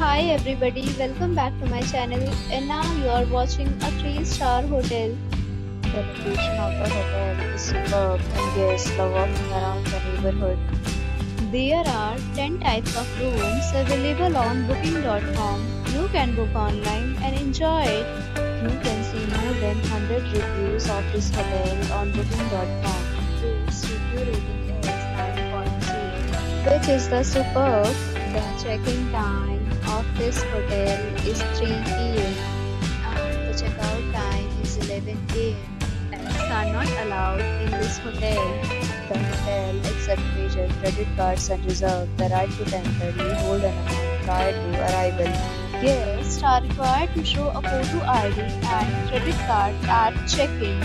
Hi everybody, welcome back to my channel, and now you are watching a 3-star hotel. The location of the hotel is superb and guests love walking around the neighborhood. There are 10 types of rooms available on booking.com. You can book online and enjoy it. You can see more than 100 reviews of this hotel on booking.com. Its review rating is 9.2, which is the superb. The check-in time of this hotel is 3 p.m. and the check-out time is 11 a.m. Pets are not allowed in this hotel. The hotel accepts major credit cards and reserves the right to temporarily hold an amount prior to arrival. Guests are required to show a photo ID and credit card at check-in.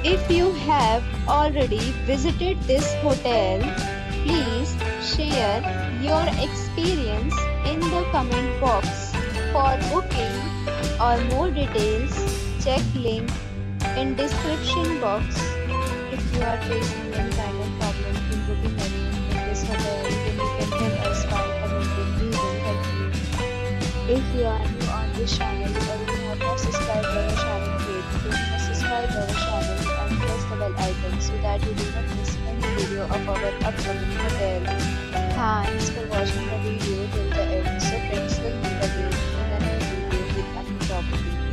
If you have already visited this hotel, please share your experience in the comment box. For booking or more details, check link in description box. If you are facing any kind of problem in booking a room in this hotel, then you can tell us by commenting. We will help you. If you are new on this channel or you have not subscribed to our channel yet, then you must subscribe to our channel and press the bell icon so that you do not miss any video of our upcoming hotel. Thanks for watching the video till the end. So friends, will meet again in another video with a new property.